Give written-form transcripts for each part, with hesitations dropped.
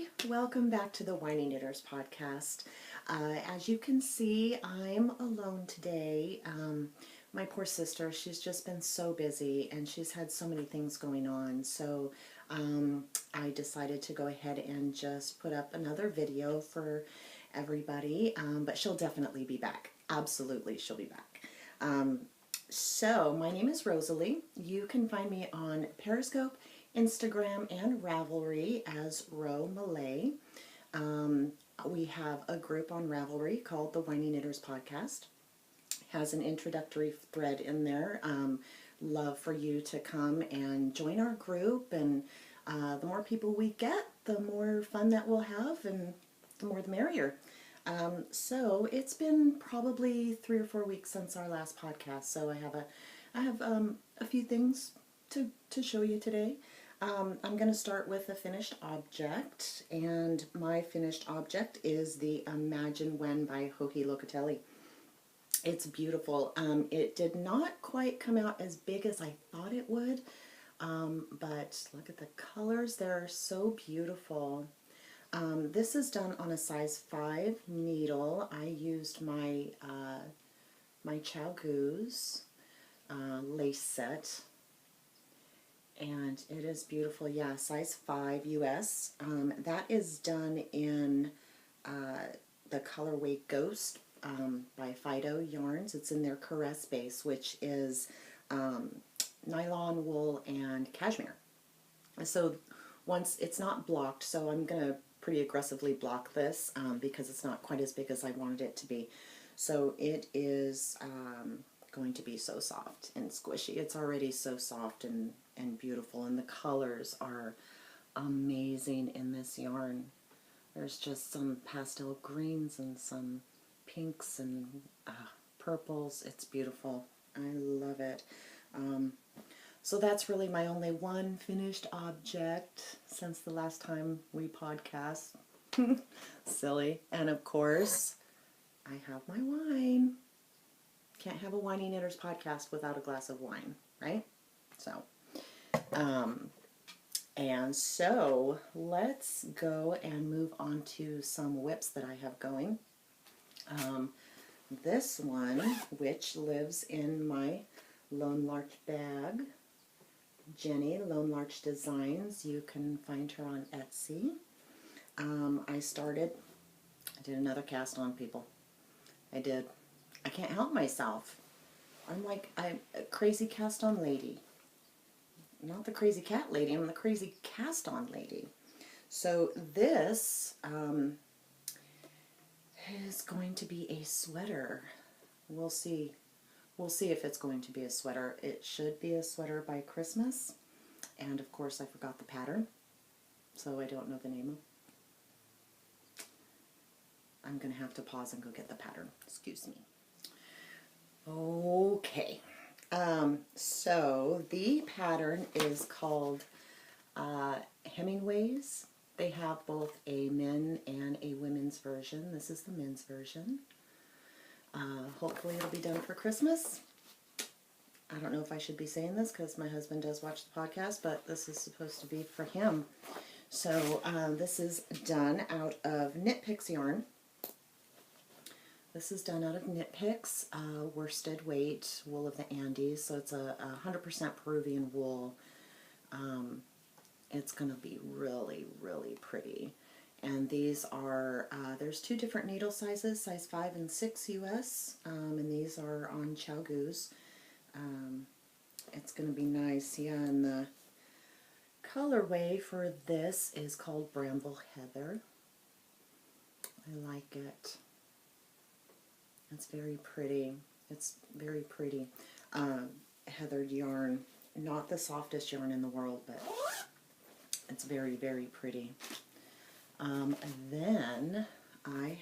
everybody. Welcome back to the Winey Knitters podcast. As you can see, I'm alone today. My poor sister, she's just been so busy and she's had so many things going on. So I decided to go ahead and just put up another video for everybody. But she'll definitely be back. Absolutely, she'll be back. So my name is Rosalee. You can find me on Periscope, Instagram, and Ravelry as RoMillet. We have a group on Ravelry called the Winey Knitters Podcast. Has an introductory thread in there. Love for you to come and join our group, and the more people we get, the more fun that we'll have, and the more the merrier. So it's been probably 3 or 4 weeks since our last podcast, so I have a few things to show you today. I'm going to start with a finished object, and my finished object is the Imagine When by Joji Locatelli. It's beautiful. It did not quite come out as big as I thought it would, but look at the colors. They're so beautiful. This is done on a size 5 needle. I used my my Chiaogoo's lace set, and it is beautiful. Yeah, size 5 US. That is done in the colorway Ghost by Phydeaux yarns. It's in their caress base, which is nylon, wool, and cashmere. So once it's not blocked, so I'm gonna pretty aggressively block this because it's not quite as big as I wanted it to be. So it is going to be so soft and squishy. It's already so soft and beautiful, and the colors are amazing in this yarn. There's just some pastel greens and some pinks and purples. It's beautiful. I love it. So that's really my only one finished object since the last time we podcast. Silly. And of course, I have my wine. Can't have a Winey Knitters podcast without a glass of wine, right? So, and so let's go and move on to some whips that I have going. This one, which lives in my Lone Larch bag, Jenny, Lone Larch Designs. You can find her on Etsy. I did another cast on, people. I did. I can't help myself. I'm a crazy cast on lady. Not the crazy cat lady, I'm the crazy cast on lady. So this is going to be a sweater. We'll see. We'll see if it's going to be a sweater. It should be a sweater by Christmas. And of course I forgot the pattern, so I don't know the name of. I'm going to have to pause and go get the pattern. Excuse me. Okay. So the pattern is called Hemmingway's. They have both a men and a women's version. This is the men's version. Hopefully it'll be done for Christmas. I don't know if I should be saying this because my husband does watch the podcast, but this is supposed to be for him. So this is done out of KnitPicks yarn. This is done out of KnitPicks, worsted weight, wool of the Andes. So it's a 100% Peruvian wool. It's going to be really, really pretty. And these are, there's 2 different needle sizes, size 5 and 6 US, and these are on Chiaogoo's. It's going to be nice, yeah, and the colorway for this is called Bramble Heather. I like it. It's very pretty. It's very pretty. Heathered yarn, not the softest yarn in the world, but it's very, very pretty. Then I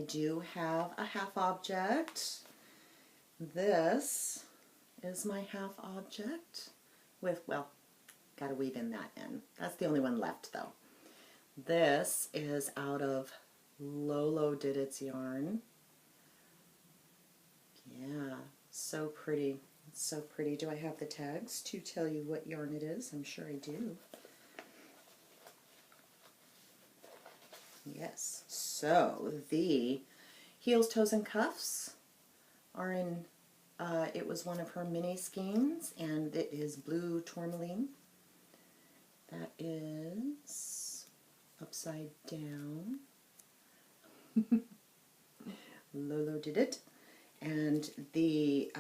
do have a half object. This is my half object with, well, gotta weave in that in. That's the only one left though. This is out of LoLo Did It yarn. Yeah, so pretty. It's so pretty. Do I have the tags to tell you what yarn it is? I'm sure I do. Yes. So the heels, toes, and cuffs are in, it was one of her mini skeins, and it is blue tourmaline. That is upside down. LoLo Did It. And the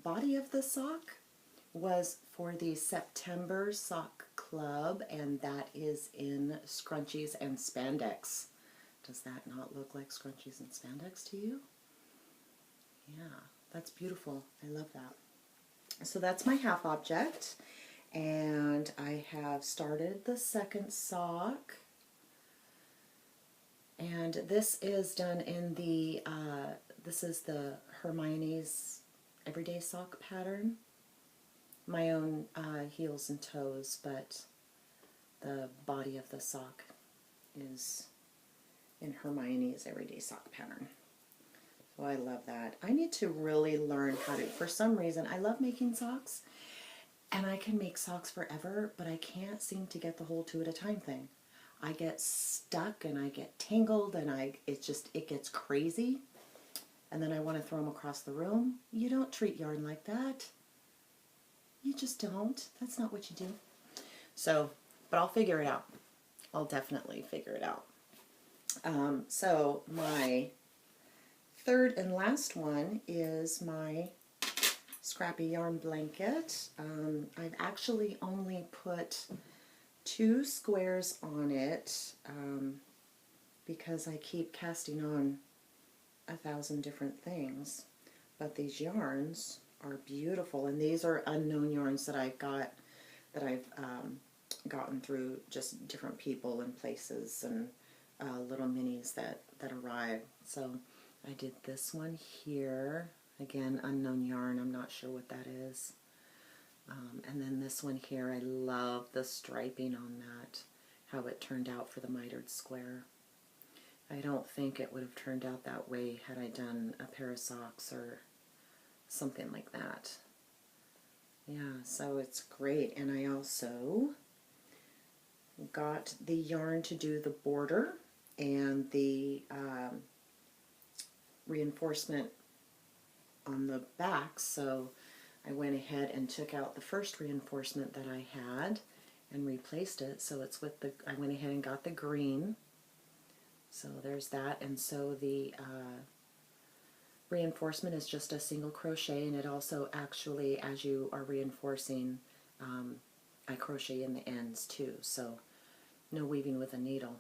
body of the sock was for the September Sock Club, and that is in Scrunchies and Spandex. Does that not look like Scrunchies and Spandex to you? Yeah, that's beautiful. I love that. So that's my half object, and I have started the second sock. And this is done in the, this is the Hermione's Everyday Sock pattern. My own heels and toes, but the body of the sock is in Hermione's Everyday Sock pattern. So I love that. I need to really learn how to, for some reason, I love making socks, and I can make socks forever, but I can't seem to get the whole 2 at a time thing. I get stuck and I get tangled and it gets crazy, and then I want to throw them across the room. You don't treat yarn like that. You just don't. That's not what you do. So, but I'll figure it out. I'll definitely figure it out. So my third and last one is my scrappy yarn blanket. I've actually only put 2 squares on it because I keep casting on 1,000 different things. But these yarns are beautiful, and these are unknown yarns that I've gotten through just different people and places and little minis that arrive. So I did this one here, again unknown yarn, I'm not sure what that is. And then this one here, I love the striping on that, how it turned out for the mitered square. I don't think it would have turned out that way had I done a pair of socks or something like that. Yeah, so it's great. And I also got the yarn to do the border and the reinforcement on the back, so I went ahead and took out the first reinforcement that I had and replaced it, so it's with the, I went ahead and got the green, so there's that. And so the reinforcement is just a single crochet, and it also actually, as you are reinforcing, I crochet in the ends too, so no weaving with a needle.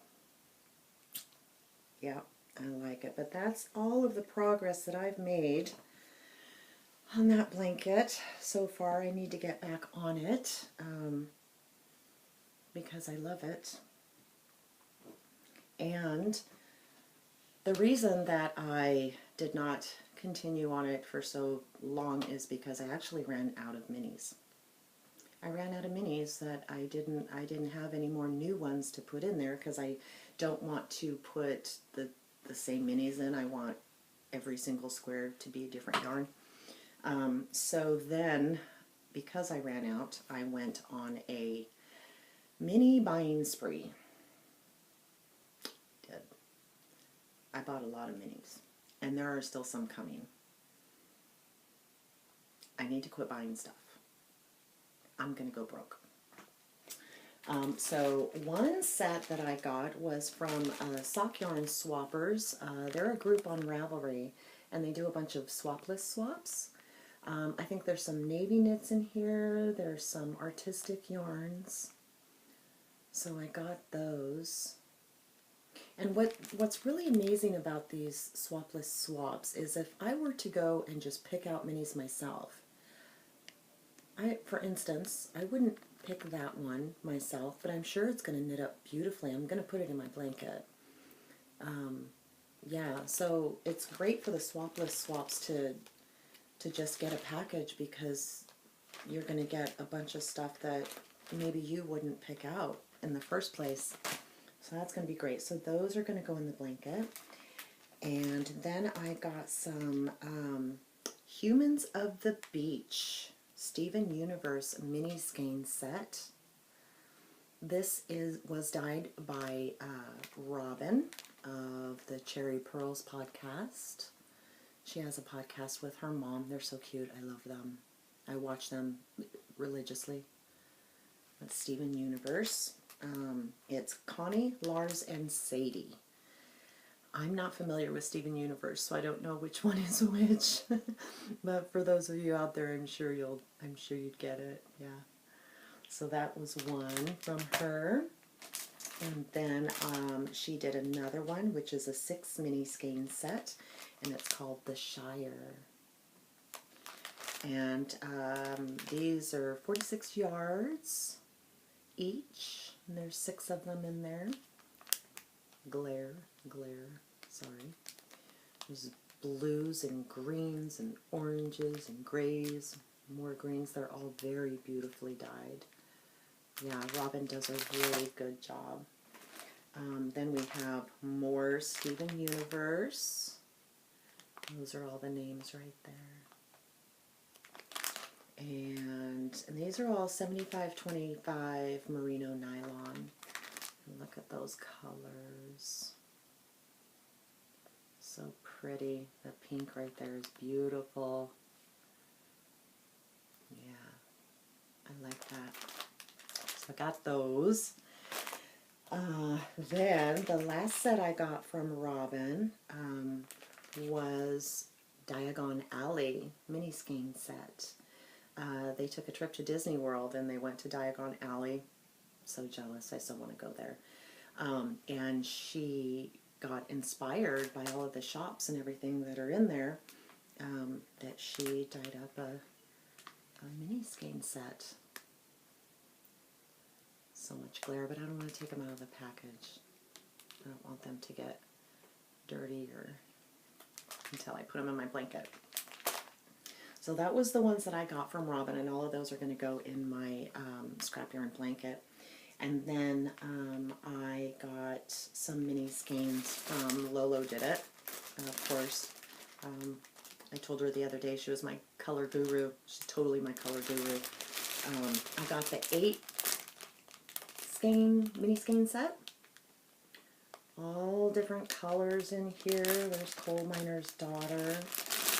Yeah, I like it. But that's all of the progress that I've made on that blanket so far. I need to get back on it because I love it. And the reason that I did not continue on it for so long is because I actually ran out of minis. I ran out of minis that I didn't have any more new ones to put in there, because I don't want to put the same minis in. I want every single square to be a different yarn. So then, because I ran out, I went on a mini buying spree. Did. I bought a lot of minis, and there are still some coming. I need to quit buying stuff. I'm going to go broke. So one set that I got was from Sock Yarn Swappers. They're a group on Ravelry, and they do a bunch of swapless swaps. I think there's some navy knits in here. There's some artistic yarns. So I got those. And what's really amazing about these swapless swaps is if I were to go and just pick out minis myself, for instance, I wouldn't pick that one myself, but I'm sure it's going to knit up beautifully. I'm going to put it in my blanket. Yeah, so it's great for the swapless swaps to just get a package, because you're going to get a bunch of stuff that maybe you wouldn't pick out in the first place. So that's going to be great. So those are going to go in the blanket. And then I got some Humans of the Beach Steven Universe mini skein set. This was dyed by Robin of the Cherry Pearls podcast. She has a podcast with her mom. They're so cute. I love them. I watch them religiously. That's Steven Universe. It's Connie, Lars, and Sadie. I'm not familiar with Steven Universe, so I don't know which one is which. But for those of you out there, I'm sure you'd get it. Yeah. So that was one from her. And then she did another one, which is a 6 mini skein set, and it's called The Shire. And these are 46 yards each, and there's 6 of them in there. Glare, sorry. There's blues and greens and oranges and grays, more greens. They're all very beautifully dyed. Yeah, Robin does a really good job. Then we have more Steven Universe. Those are all the names right there. And these are all 75/25 merino nylon. And look at those colors. So pretty. The pink right there is beautiful. Yeah, I like that. So I got those. Then the last set I got from Robin was Diagon Alley mini skein set. They took a trip to Disney World and they went to Diagon Alley. So jealous, I still want to go there. And she got inspired by all of the shops and everything that are in there, that she dyed up a mini skein set. So much glare, but I don't want to take them out of the package. I don't want them to get dirty or until I put them in my blanket. So that was the ones that I got from Robin, and all of those are going to go in my scrap yarn blanket. And then I got some mini skeins from LoLo Did It. Of course, I told her the other day she was my color guru. She's totally my color guru. I got the 8 mini skein set. All different colors in here. There's Coal Miner's Daughter.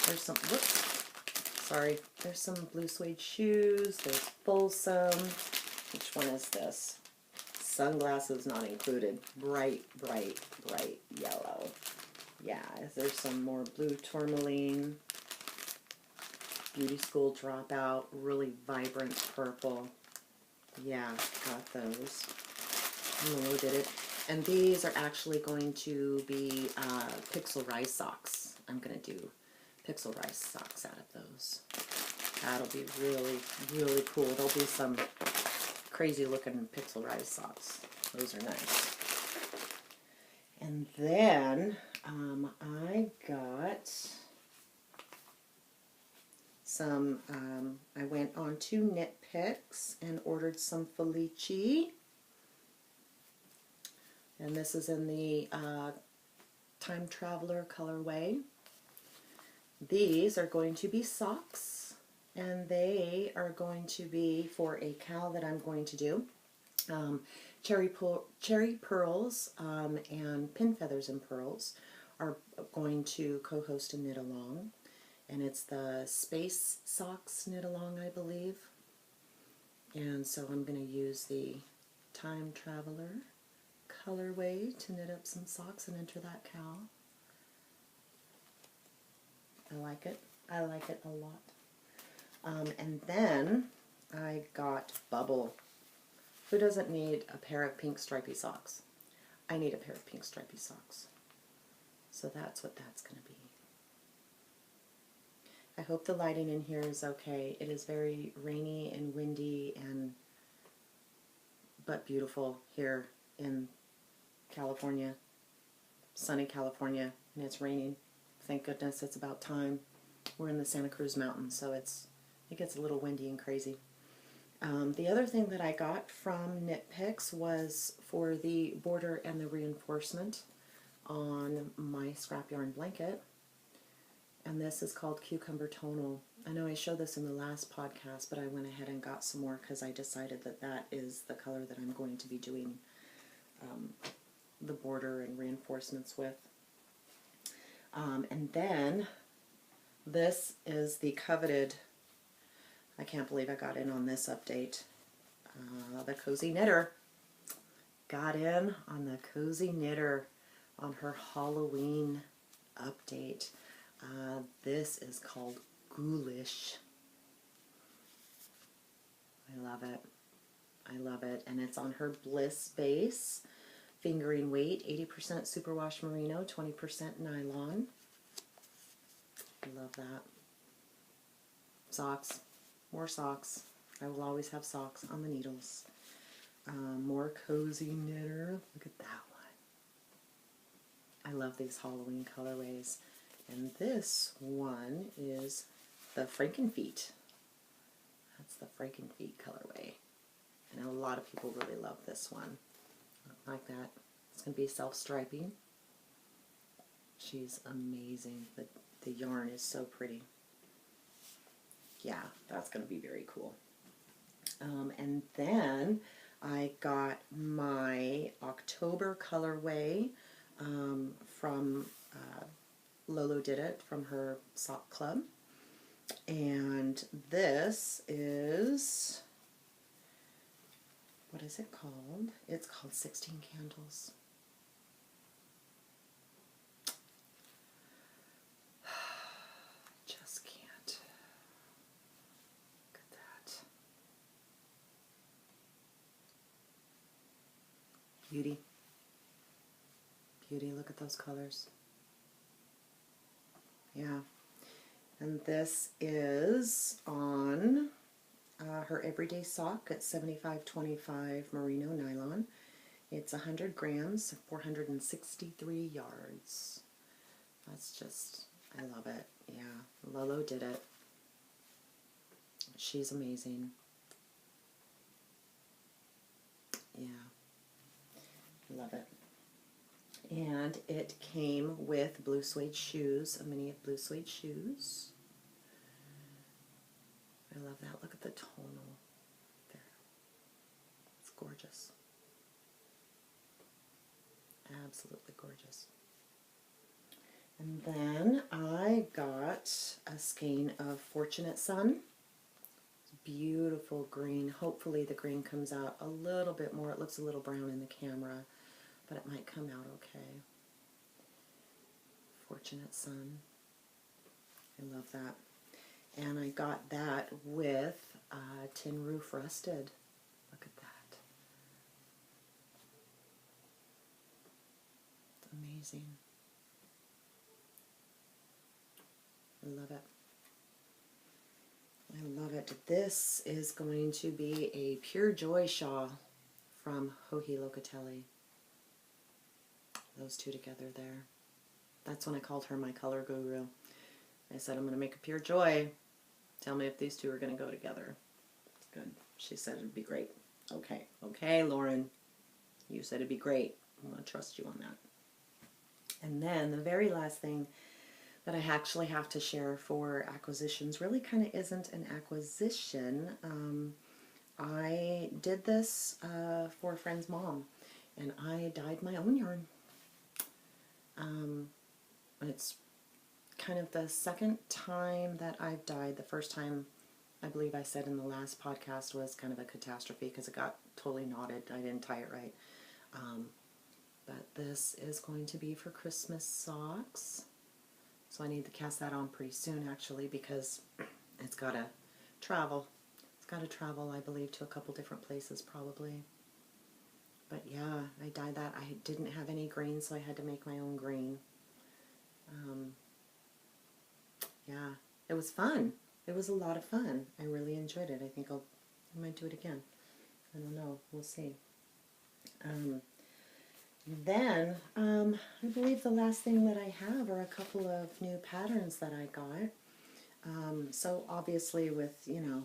There's some, whoops, sorry. There's some blue suede shoes. There's Folsom. Which one is this? Sunglasses not included. Bright, bright, bright yellow. Yeah, there's some more blue tourmaline. Beauty School Dropout. Really vibrant purple. Yeah, got those. LoLo Did It. And these are actually going to be pixel rice socks. I'm going to do pixel rice socks out of those. That'll be really, really cool. There'll be some crazy looking pixel rice socks. Those are nice. And then I got some, I went on to KnitPicks and ordered some Felici. And this is in the Time Traveler colorway. These are going to be socks, and they are going to be for a cowl that I'm going to do. Cherry Pearls and Pin Feathers and Pearls are going to co-host a knit along, and it's the Space Socks knit along, I believe. And so I'm going to use the Time Traveler colorway to knit up some socks and enter that cowl. I like it. I like it a lot. And then I got Bubble. Who doesn't need a pair of pink stripy socks? I need a pair of pink stripy socks. So that's what that's going to be. I hope the lighting in here is okay. It is very rainy and windy but beautiful here in California, sunny California, and it's raining. Thank goodness, it's about time. We're in the Santa Cruz Mountains, so it gets a little windy and crazy. The other thing that I got from KnitPicks was for the border and the reinforcement on my scrap yarn blanket. And this is called Cucumber Tonal. I know I showed this in the last podcast, but I went ahead and got some more because I decided that that is the color that I'm going to be doing the border and reinforcements with. And then this is the coveted, I can't believe I got in on this update, the Cozy Knitter. Got in on the Cozy Knitter on her Halloween update. This is called Ghoulish. I love it. I love it. And it's on her Bliss base. Fingering weight, 80% superwash merino, 20% nylon. I love that. Socks. More socks. I will always have socks on the needles. More Cozy Knitter. Look at that one. I love these Halloween colorways. And this one is the Frankenfeet. That's the Frankenfeet colorway. I know a lot of people really love this one. Like that. It's going to be self-striping. She's amazing. The yarn is so pretty. Yeah, that's going to be very cool. And then I got my October colorway from LoLo Did It, from her sock club. And this is, what is it called? It's called 16 Candles. Just can't. Look at that. Beauty. Beauty, look at those colors. Yeah. And this is on her everyday sock at 75/25 merino nylon. It's 100 grams, 463 yards. That's just, I love it. Yeah, Lolo Did It. She's amazing. Yeah, love it. And it came with blue suede shoes, a mini of blue suede shoes. I love that. Look at the tonal there. It's gorgeous. Absolutely gorgeous. And then I got a skein of Fortunate Sun. Beautiful green. Hopefully the green comes out a little bit more. It looks a little brown in the camera, but it might come out okay. Fortunate Sun. I love that. And I got that with Tin Roof Rusted. Look at that. It's amazing. I love it. I love it. This is going to be a Pure Joy shawl from Joji Locatelli. Those two together there. That's when I called her my color guru. I said, I'm going to make a Pure Joy. Tell me if these two are going to go together. It's good. She said it'd be great. Okay. Okay, Lauren. You said it'd be great. I'm going to trust you on that. And then the very last thing that I actually have to share for acquisitions really kind of isn't an acquisition. I did this for a friend's mom, and I dyed my own yarn. It's kind of the second time that I've dyed. The first time, I believe I said in the last podcast, was kind of a catastrophe because it got totally knotted. I didn't tie it right. But this is going to be for Christmas socks. So I need to cast that on pretty soon, actually, because it's got to travel. It's got to travel, I believe, to a couple different places, probably. But yeah, I dyed that. I didn't have any green, so I had to make my own green. Yeah, it was fun. It was a lot of fun. I really enjoyed it. I think I might do it again. I don't know. We'll see. Then, I believe the last thing that I have are a couple of new patterns that I got. So obviously with, you know,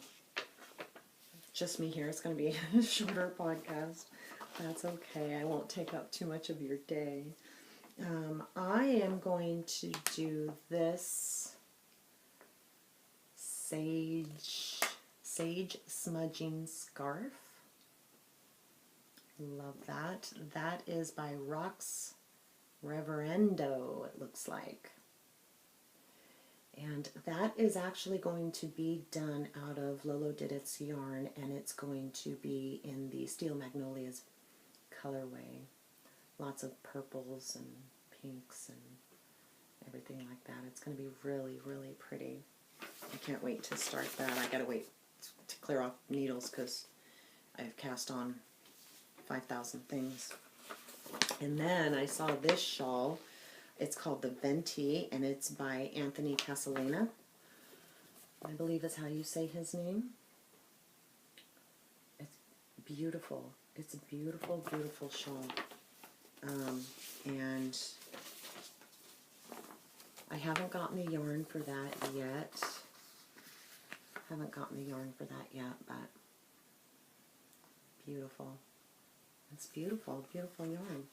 just me here, it's going to be a shorter podcast. That's okay. I won't take up too much of your day. I am going to do this Sage Smudging Scarf. Love that. That is by Rox Reverendo, it looks like. And that is actually going to be done out of LoLo Did It's yarn, and it's going to be in the Steel Magnolias colorway. Lots of purples and pinks and everything like that. It's going to be really, really pretty. I can't wait to start that. I gotta wait to clear off needles because I've cast on 5,000 things. And then I saw this shawl. It's called the Venti, and it's by Anthony Casalena. I believe is how you say his name. It's beautiful. It's a beautiful, beautiful shawl. And I haven't gotten the yarn for that yet. Haven't gotten the yarn for that yet, but beautiful. It's beautiful, beautiful yarn.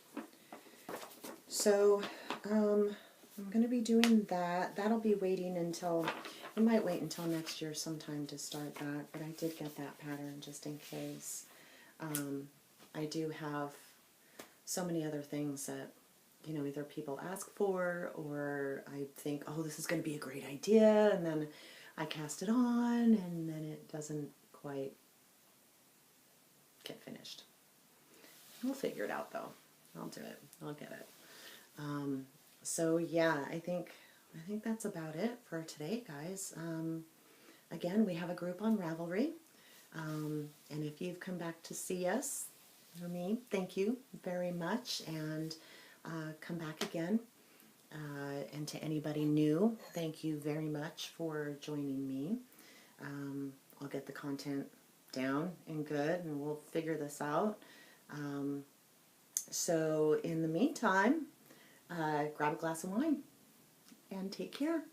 So, I'm going to be doing that. That'll be waiting until, I might wait until next year sometime to start that, but I did get that pattern just in case. I do have so many other things that, you know, either people ask for or I think, oh, this is going to be a great idea, and then I cast it on, and then it doesn't quite get finished. We'll figure it out, though. I'll do it. I'll get it. So yeah, I think that's about it for today, guys. Again, we have a group on Ravelry, and if you've come back to see us or me, thank you very much, and come back again. And to anybody new, thank you very much for joining me. I'll get the content down and good, and we'll figure this out. So in the meantime, grab a glass of wine and take care.